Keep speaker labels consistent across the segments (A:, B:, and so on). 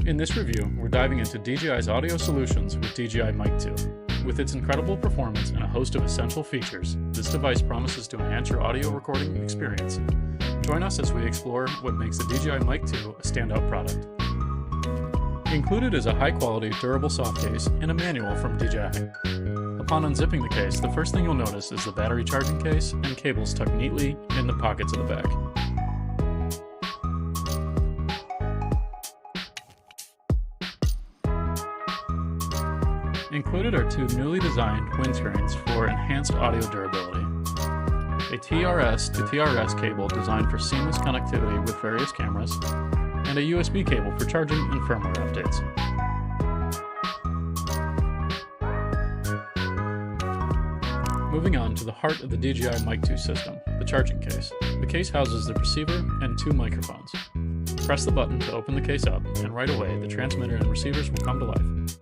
A: In this review, we're diving into DJI's audio solutions with DJI Mic 2. With its incredible performance and a host of essential features, this device promises to enhance your audio recording experience. Join us as we explore what makes the DJI Mic 2 a standout product. Included is a high-quality, durable soft case and a manual from DJI. Upon unzipping the case, the first thing you'll notice is the battery charging case and cables tucked neatly in the pockets of the back. Included are two newly designed windscreens for enhanced audio durability, a TRS to TRS cable designed for seamless connectivity with various cameras, and a USB cable for charging and firmware updates. Moving on to the heart of the DJI Mic 2 system, the charging case. The case houses the receiver and two microphones. Press the button to open the case up, and right away the transmitter and receivers will come to life.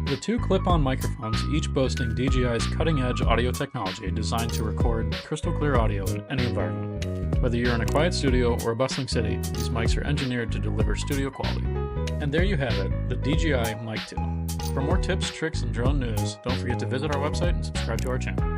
A: The two clip-on microphones, each boasting DJI's cutting-edge audio technology designed to record crystal clear audio in any environment. Whether you're in a quiet studio or a bustling city, these mics are engineered to deliver studio quality. And there you have it, the DJI Mic 2. For more tips, tricks, and drone news, don't forget to visit our website and subscribe to our channel.